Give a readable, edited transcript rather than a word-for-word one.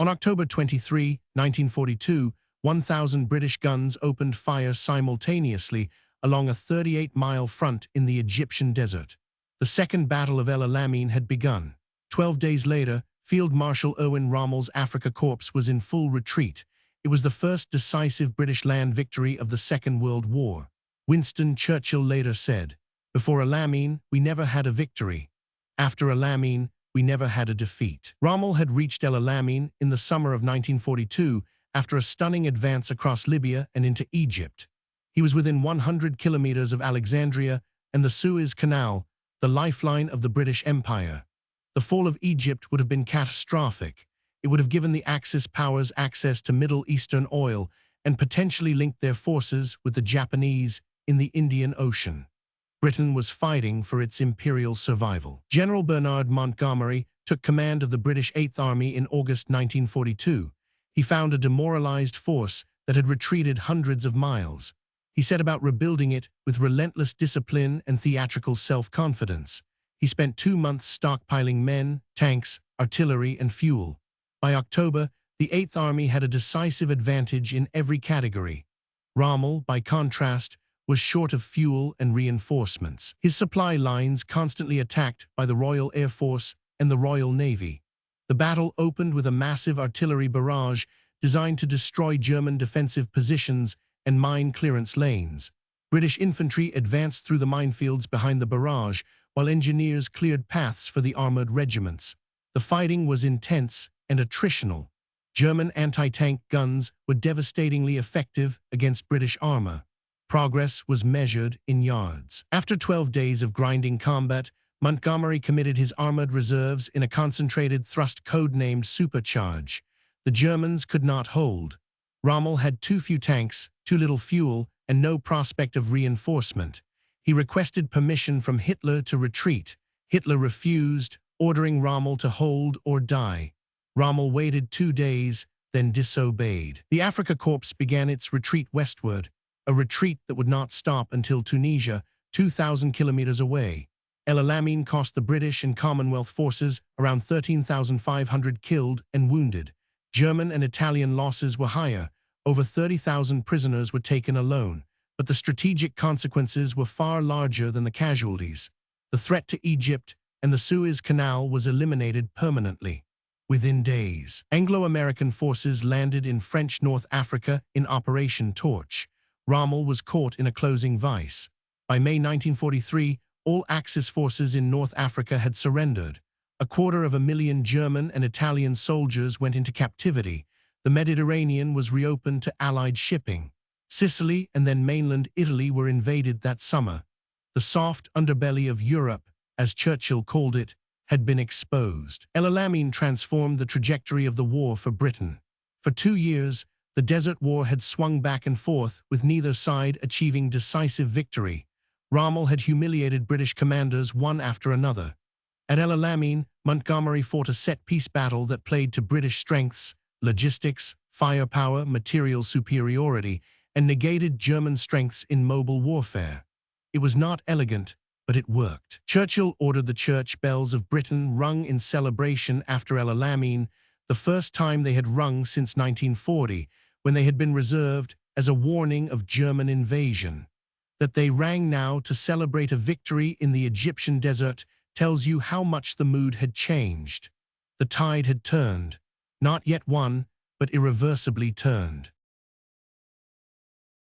On October 23, 1942, 1,000 British guns opened fire simultaneously along a 38-mile front in the Egyptian desert. The Second Battle of El Alamein had begun. 12 days later, Field Marshal Erwin Rommel's Afrika Korps was in full retreat. It was the first decisive British land victory of the Second World War. Winston Churchill later said, "Before Alamein, we never had a victory. After Alamein, we never had a defeat." Rommel had reached El Alamein in the summer of 1942 after a stunning advance across Libya and into Egypt. He was within 100 kilometers of Alexandria and the Suez Canal, the lifeline of the British Empire. The fall of Egypt would have been catastrophic. It would have given the Axis powers access to Middle Eastern oil and potentially linked their forces with the Japanese in the Indian Ocean. Britain was fighting for its imperial survival. General Bernard Montgomery took command of the British Eighth Army in August 1942. He found a demoralized force that had retreated hundreds of miles. He set about rebuilding it with relentless discipline and theatrical self-confidence. He spent 2 months stockpiling men, tanks, artillery, and fuel. By October, the Eighth Army had a decisive advantage in every category. Rommel, by contrast, was short of fuel and reinforcements. His supply lines constantly attacked by the Royal Air Force and the Royal Navy. The battle opened with a massive artillery barrage designed to destroy German defensive positions and mine clearance lanes. British infantry advanced through the minefields behind the barrage, while engineers cleared paths for the armored regiments. The fighting was intense and attritional. German anti-tank guns were devastatingly effective against British armor. Progress was measured in yards. After 12 days of grinding combat, Montgomery committed his armored reserves in a concentrated thrust codenamed Supercharge. The Germans could not hold. Rommel had too few tanks, too little fuel, and no prospect of reinforcement. He requested permission from Hitler to retreat. Hitler refused, ordering Rommel to hold or die. Rommel waited 2 days, then disobeyed. The Afrika Korps began its retreat westward, a retreat that would not stop until Tunisia, 2,000 kilometers away. El Alamein cost the British and Commonwealth forces around 13,500 killed and wounded. German and Italian losses were higher. Over 30,000 prisoners were taken alone, but the strategic consequences were far larger than the casualties. The threat to Egypt and the Suez Canal was eliminated permanently. Within days, Anglo-American forces landed in French North Africa in Operation Torch. Rommel was caught in a closing vice. By May 1943, all Axis forces in North Africa had surrendered. 250,000 German and Italian soldiers went into captivity. The Mediterranean was reopened to Allied shipping. Sicily and then mainland Italy were invaded that summer. The soft underbelly of Europe, as Churchill called it, had been exposed. El Alamein transformed the trajectory of the war for Britain. For 2 years, the Desert War had swung back and forth, with neither side achieving decisive victory. Rommel had humiliated British commanders one after another. At El Alamein, Montgomery fought a set-piece battle that played to British strengths, logistics, firepower, material superiority, and negated German strengths in mobile warfare. It was not elegant, but it worked. Churchill ordered the church bells of Britain rung in celebration after El Alamein, the first time they had rung since 1940, when they had been reserved as a warning of German invasion. That they rang now to celebrate a victory in the Egyptian desert tells you how much the mood had changed. The tide had turned, not yet won, but irreversibly turned.